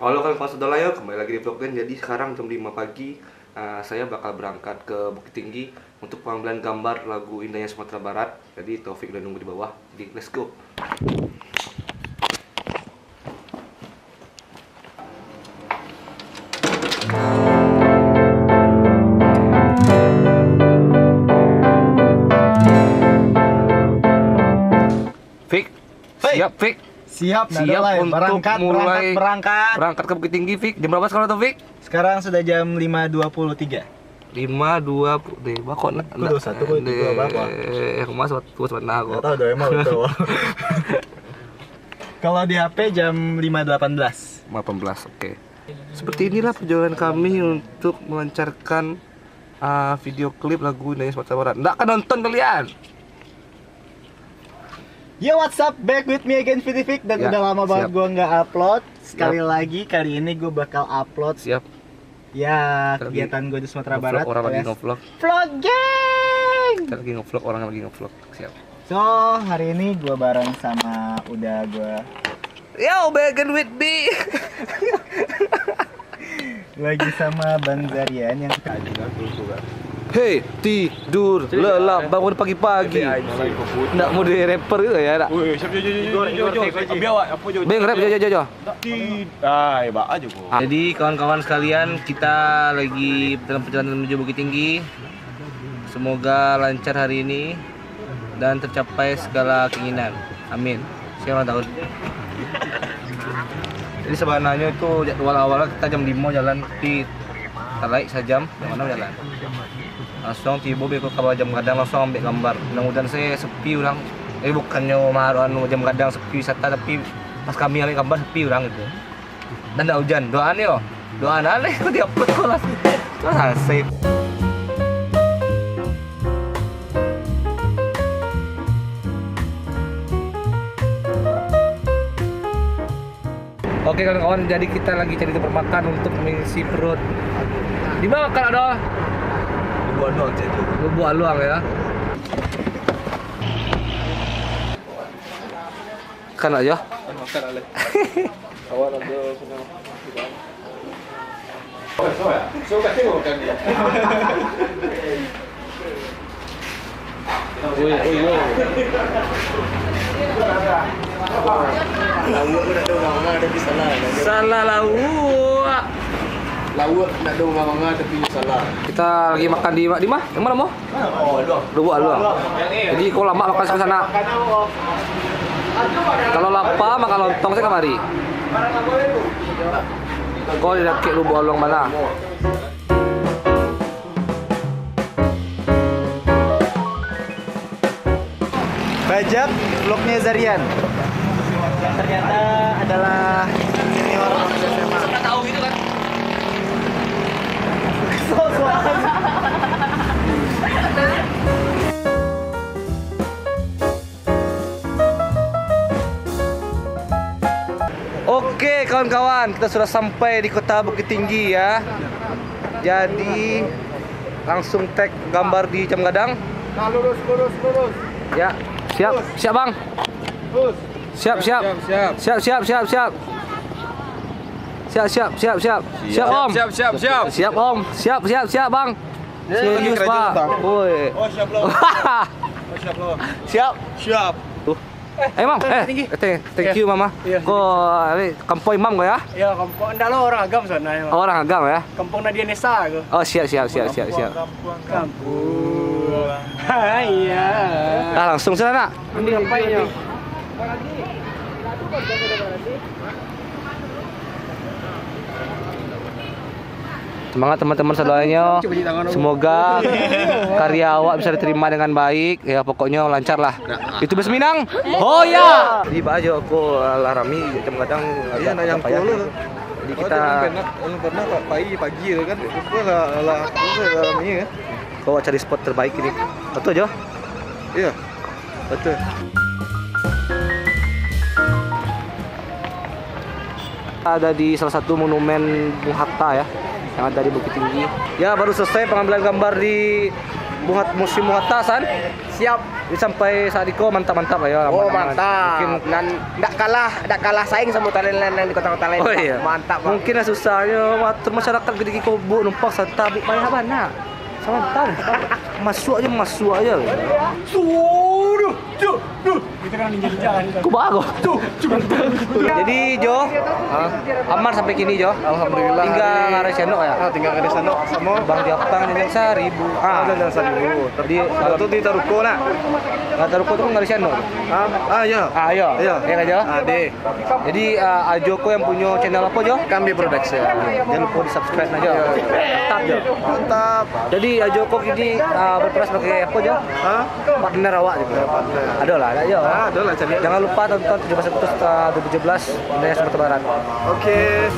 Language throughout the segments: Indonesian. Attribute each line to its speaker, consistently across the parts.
Speaker 1: Halo kawan-kawan Saudara, kembali lagi di vlog Dan. Jadi sekarang jam 5 pagi saya bakal berangkat ke Bukit Tinggi untuk pengambilan gambar lagu Indahnya Sumatera Barat. Jadi Taufik udah nunggu di bawah, jadi let's go. Fik, siap Fik?
Speaker 2: Siap
Speaker 1: Siap untuk mulai
Speaker 2: berangkat.
Speaker 1: ke Bukit Tinggi, Fik. Jam berapa sekarang tuh, Fik?
Speaker 2: Sekarang sudah jam 5.23.
Speaker 1: 5.20 deh, bakok nak.
Speaker 2: Kudu satu, kudu dua, bakok.
Speaker 1: Mas waktu sebentar
Speaker 2: Enggak
Speaker 1: kok.
Speaker 2: tahu emang betul. Kalau di HP jam 5.18.
Speaker 1: 18, oke. Seperti inilah perjalanan kami untuk melancarkan video klip lagu Indahnya Sumatera Barat. Nggak akan nonton kalian.
Speaker 2: Yo, what's up? Back with me again, Vitivik. Dan
Speaker 1: Ya,
Speaker 2: udah lama banget
Speaker 1: siap.
Speaker 2: gue nggak upload. Sekali lagi, kali ini gue bakal upload
Speaker 1: Siap.
Speaker 2: ya
Speaker 1: Lagi
Speaker 2: kegiatan gue di Sumatera
Speaker 1: Ngevlog,
Speaker 2: Barat.
Speaker 1: orang lagi
Speaker 2: alias
Speaker 1: ngevlog.
Speaker 2: vlogging.
Speaker 1: Kita lagi ngevlog, orang lagi ngevlog. Siap.
Speaker 2: So, hari ini gue bareng sama gue
Speaker 1: Yo, begin with me.
Speaker 2: lagi sama Bang Zarian yang
Speaker 1: Hei, tidur, lelap, bangun pagi-pagi. Nggak mau di rapper gitu ya, nak? Beng, rap, jo. Jadi kawan-kawan sekalian, kita lagi dalam perjalanan menuju Bukit Tinggi. Semoga lancar hari ini dan tercapai segala keinginan. Amin. Siapa ulang tahun? Jadi sebenarnya itu jadwal awalnya kita jam 5 jalan, tapi terlaik sejam, jam 6 jalan. Langsung tiba ke jam kadang langsung ambil gambar. Mudah-mudahan saya sepi orang. Bukannya maharan jam kadang sepi wisata, tapi pas kami ambil gambar sepi orang gitu. Dan tidak hujan. Doaan yo. Doaan aneh kok diupload kok langsung. Terus save. Oke kawan-kawan, jadi kita lagi cari tempat makan untuk mengisi perut. Di mana kalau ada? Buat luang ya. Kan aja. Makan oleh. Kawan ada senang. So kat tengok kan dia. Salah lawak.
Speaker 3: Lawak nak dong manga tapi salah.
Speaker 1: Kita lagi makan di mana? Yang mana mau? Luang. Jadi kalau lama makan ke sana. Kalau lapar makan lontong saya kemari. Kau di daki Lubuk Luang mana?
Speaker 2: Bajak vlognya Zarian yang ternyata adalah senior SMA.
Speaker 1: Kita tahu gitu kan? Oke kawan-kawan, kita sudah sampai di kota Bukit Tinggi ya. Jadi langsung tag gambar di Jam Gadang.
Speaker 3: Nah, lurus.
Speaker 1: Ya, siap bang.
Speaker 3: Lurus.
Speaker 1: Siap. Siap om. Siap bang. Serius pak. Woi.
Speaker 3: Oh, siap lo.
Speaker 1: Siap. Tuh. Mam, thank you mama. Kok kampung imam kok ya?
Speaker 2: Ya, kampung enggak lo orang agam sana ya.
Speaker 1: Oh, orang agam ya?
Speaker 2: Kampung Nadia Nesa aku.
Speaker 1: Oh, siap.
Speaker 2: Kampung. Iya.
Speaker 1: Nah, langsung sana nak.
Speaker 2: Ini ngapain ya?
Speaker 1: Semangat teman-teman saudaranya. Semoga karya awak bisa diterima dengan baik. Ya pokoknya lancar lah. Itu Besminang. Oh ya. Di baju aku larami jam kadang
Speaker 3: Iya, nak yang puluh.
Speaker 1: Jadi kita
Speaker 3: pernah pagi tu kan. Itu lah ni ya.
Speaker 1: bawa cari spot terbaik ini. Betul Jo?
Speaker 3: Iya. Betul.
Speaker 1: Ada di salah satu monumen Bung Hatta ya, yang ada di Bukit Tinggi. Ya baru selesai pengambilan gambar di buat musim atasan.
Speaker 4: Siap.
Speaker 1: Sampai saat itu mantap-mantap lah ya.
Speaker 4: Oh
Speaker 1: aman-aman.
Speaker 4: mantap.
Speaker 1: Mungkin
Speaker 4: Dan enggak kalah saing sama talent lain yang di kota-kota lain.
Speaker 1: oh
Speaker 4: Pak.
Speaker 1: iya.
Speaker 4: Mantap. Pak.
Speaker 1: Mungkin lah susahnya waktu masyarakat gede kobo numpang santai bik payah mana. Sama tahu. Masuk aja.
Speaker 2: Kita kan ninja di jalan.
Speaker 1: Ku bagus. Jadi Jo, aman sampai kini Jo.
Speaker 3: Alhamdulillah.
Speaker 1: Tinggal ngares Seno ya.
Speaker 3: Tinggal ke sana sama
Speaker 1: Bang Diapang dan Seribu.
Speaker 3: dan Saribu.
Speaker 1: Di
Speaker 3: Kalau tuh di Taruko nak.
Speaker 1: Taruko tuh ngares Seno.
Speaker 3: Ya.
Speaker 1: Ayo.
Speaker 3: Iya.
Speaker 1: Ya kan Jo?
Speaker 3: Ade.
Speaker 1: Jadi Ajoko yang punya channel apa Jo?
Speaker 3: Kami Production.
Speaker 1: Jangan lupa di subscribe aja. Mantap Jo.
Speaker 3: Mantap.
Speaker 1: Jadi Ajoko ini berperan sebagai apa Jo? Partner awak juga. Ada lah, ada Jo.
Speaker 3: Ada lah cari.
Speaker 1: Jangan lupa tonton 17 Agustus 2017 Indonesia Sumatera Barat.
Speaker 3: Oke.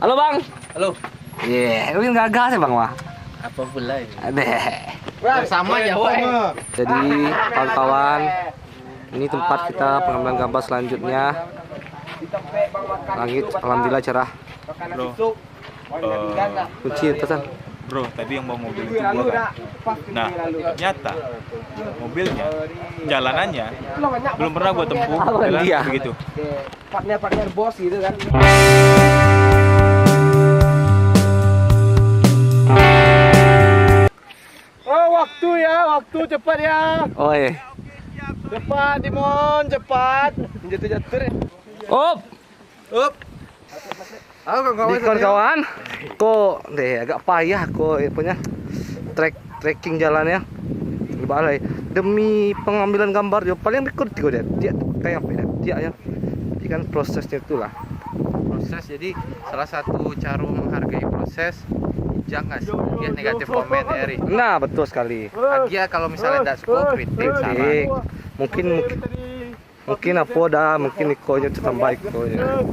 Speaker 1: Halo Bang.
Speaker 3: Halo.
Speaker 1: Iya, mungkin gagal sih Bang Wah.
Speaker 3: Apa pula ini?
Speaker 1: Adeh.
Speaker 4: Sama ya, Pak.
Speaker 1: Jadi kawan-kawan, ini tempat kita pengambilan gambar selanjutnya. Langit alhamdulillah cerah.
Speaker 5: Bro,
Speaker 1: Kunci atasan.
Speaker 5: bro, tadi yang bawa mobil itu gua kan. Nah, ternyata mobilnya, jalanannya belum pernah gua tempuh jalan
Speaker 1: Dia.
Speaker 5: begitu.
Speaker 4: Partner bos gitu kan.
Speaker 3: Oh, waktu cepat ya.
Speaker 1: Oh iya.
Speaker 3: Cepat Dimon, cepat. Jatuh-jatuh.
Speaker 1: Up.
Speaker 3: Up. Aku
Speaker 1: Di kawan-kawan, kok deh agak payah kok punya trekking jalannya. Balai demi pengambilan gambar jo paling record dia. Dia kayak apa ya? Dia ya. Jadi kan prosesnya itulah.
Speaker 6: Proses, jadi salah satu cara menghargai proses, jangan dia negatif komen ya Ri.
Speaker 1: Nah, betul sekali.
Speaker 6: Dia kalau misalnya tidak suka kritik sama
Speaker 1: Kritik. Mungkin apa dah, mungkin Nikonya tetap baik pokoknya.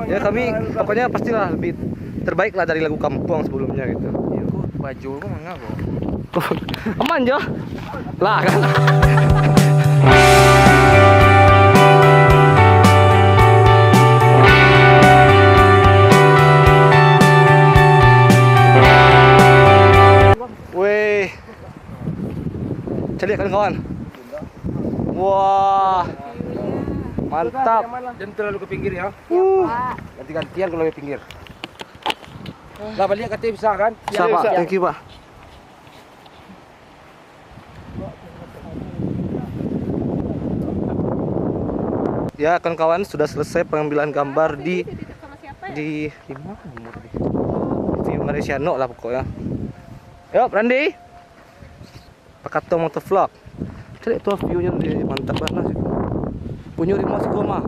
Speaker 1: Ya kami pokoknya pastilah lebih terbaik lah dari lagu kampung sebelumnya gitu.
Speaker 6: ya, baju lu enggak kok.
Speaker 1: Aman Jo. Lah kan. Weh. Cari kan kawan. Wah. Mantap.
Speaker 4: Jangan terlalu ke pinggir ya. Ganti-gantian kalau ke pinggir. Lah balik katanya bisa kan?
Speaker 1: Bisa Pak, thank you Pak. Ya kawan-kawan, sudah selesai pengambilan gambar di mana nomor di? Di Malaysia lah pokoknya. Yuk Randy. Pakato motovlog. Cari tuh view-nya mantap banget sih. Punya remote goma.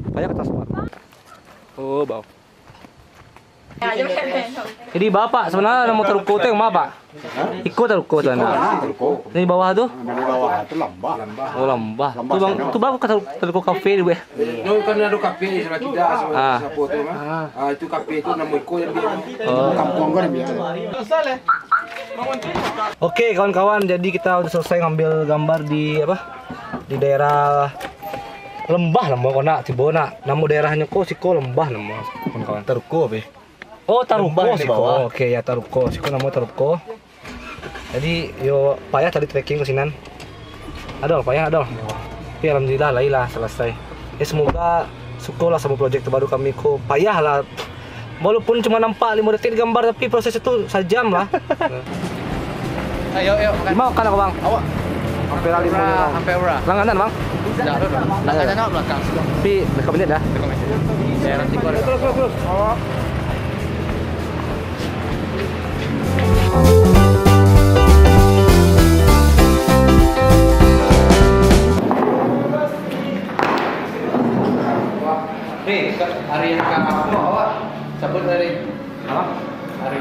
Speaker 1: Banyak atas Pak. Oh, bau. Jadi bapak sebenarnya mau teruko tuh yang mana Pak? Ikut teruko tuh anda. Ini bawah tuh?
Speaker 7: Di bawah itu lembah.
Speaker 1: Oh lembah. Tuh bang kata teruko kafe deh.
Speaker 4: No, kan ada kafe di sebelah kita sama sapu tu mah. Itu kafe itu nama Iko yang dia.
Speaker 7: Kampung kan biasa.
Speaker 1: Oke kawan-kawan, jadi kita udah selesai ngambil gambar di apa? Di daerah lembah kona Cibona. Nama daerahnya kok Siko lembah nama kawan-kawan.
Speaker 3: Taruko be.
Speaker 1: Oh Taruko
Speaker 3: Lembah di
Speaker 1: Siko.
Speaker 3: bawah.
Speaker 1: Oke ya Taruko. Siko nama Taruko. Jadi yo payah tadi trekking ke sinan. Ada payah ada. Tapi alhamdulillah lah selesai. Ya semoga syukur lah sama proyek terbaru kami kok payah lah. Walaupun cuma nampak 5 detik di gambar tapi proses itu sejam lah.
Speaker 6: Ayo,
Speaker 1: Mau kan aku bang?
Speaker 6: Awak.
Speaker 1: Sampai lali
Speaker 6: Sampai ora.
Speaker 1: Langganan bang?
Speaker 6: Dah lu dah. Nak nak belakang.
Speaker 1: Tapi mereka menit dah.
Speaker 6: Daerah Siko. Nih, hari yang kamu awak sebut dari apa? Hari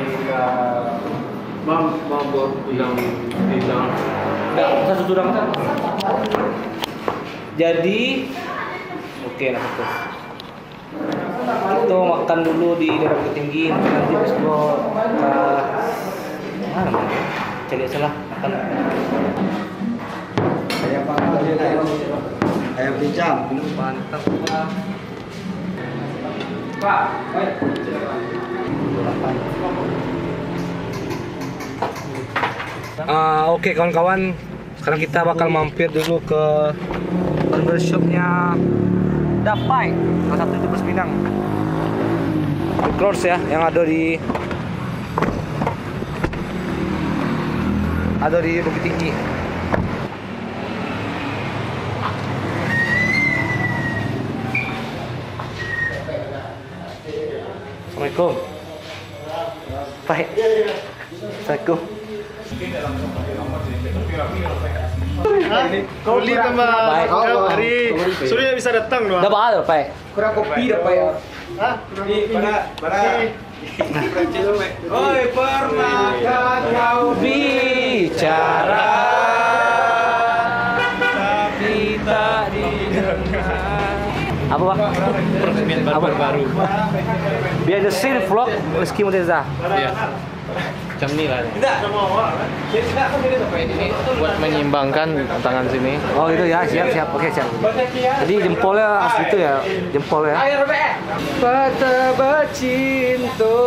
Speaker 5: Mabur yang bintang.
Speaker 1: Enggak, satu durang kan. Jadi oke lah itu. Kita makan dulu di daerah Bukit Tinggi, nanti besok ke mana namanya? Cari salah makan.
Speaker 3: Ayam pincang.
Speaker 1: Mantap. Oke kawan-kawan, sekarang kita bakal mampir dulu ke barbershopnya Dapai, salah satu YouTuber Minang. Close ya, yang ada di Bukit Tinggi. Assalamualaikum. Baik. Assalamualaikum.
Speaker 3: Kulit tambah.
Speaker 1: Baik.
Speaker 3: Hari Surya bisa datang doang.
Speaker 1: Udah bakal, Pak.
Speaker 4: Kurang kopi dah, Pak ya.
Speaker 3: Hah?
Speaker 5: Oi, pernahkah kau
Speaker 1: Bicara tapi tak didengar. Apa Pak?
Speaker 5: peresmian barber baru?
Speaker 1: Biar the scene vlog Rizky Muteza.
Speaker 6: Iya. Macam ni lah. Ini buat menyeimbangkan tangan sini.
Speaker 1: Oh itu ya, siap. Oke siap. Jadi jempolnya asli itu ya, jempolnya. Patah bercinta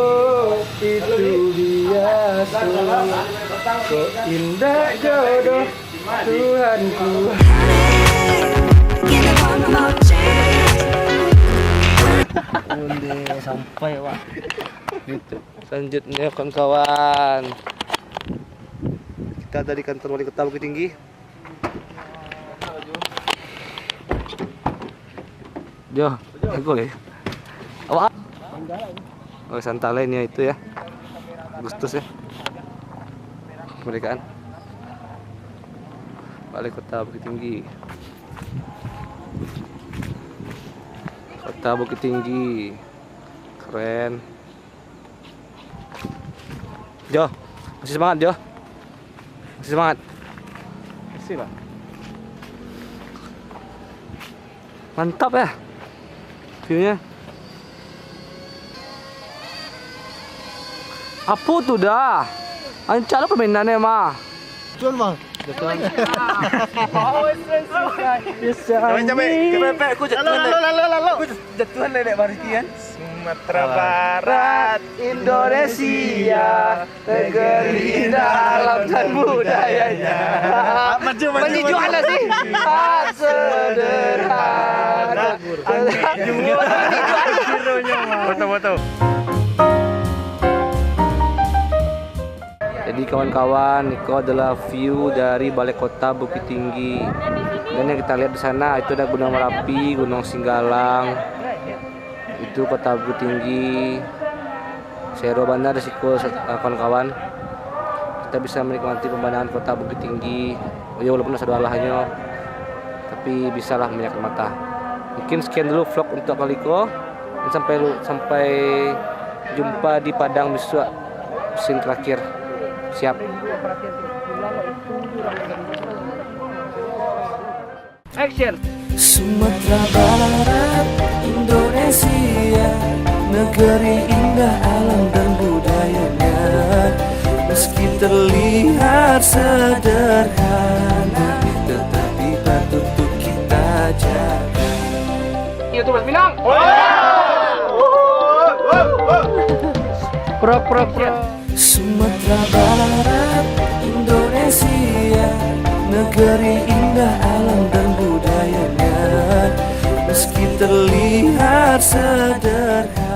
Speaker 1: itu biasa. Kok indah jodoh Tuhanku. Udah sampai Pak. Gitu. Selanjutnya kawan-kawan, kita dari kantor wali kota Bukit Tinggi. Jo, boleh. Apa? Oh, Santalen ya itu ya. Agustus ya. Kemerdekaan. Wali kota Bukit Tinggi. Kota Bukit Tinggi. Keren. Jo, masih semangat Jo. Masih semangat. Masih lah. Mantap ya. View-nya. Apa tuh dah? Ancak lah permainannya mah.
Speaker 3: Tuan bang.
Speaker 1: Jatuhan nenek Marikian. Sumatera Barat, Indonesia, negeri indah alam dan budayanya. Maju anak sih. Sederhana. Foto-foto. Jadi kawan-kawan, itu adalah view dari Balai Kota Bukit Tinggi. Dan yang kita lihat di sana itu ada Gunung Merapi, Gunung Singgalang. Itu Kota Bukit Tinggi. Sero Bandar Risiko kawan-kawan. Kita bisa menikmati pemandangan Kota Bukit Tinggi. Oh ya walaupun ada alahnya, tapi bisalah menyakit mata. Mungkin sekian dulu vlog untuk Kaliko. Dan sampai jumpa di Padang besok scene terakhir. Siap. Action.
Speaker 8: Sumatera Barat, Indonesia, negeri indah alam dan budayanya. Meski terlihat sederhana, tetapi patut untuk kita jaga.
Speaker 1: YouTuber bilang. Pro.
Speaker 8: Sumatera Barat, Indonesia, negeri indah alam dan budayanya. Meski terlihat sederhana.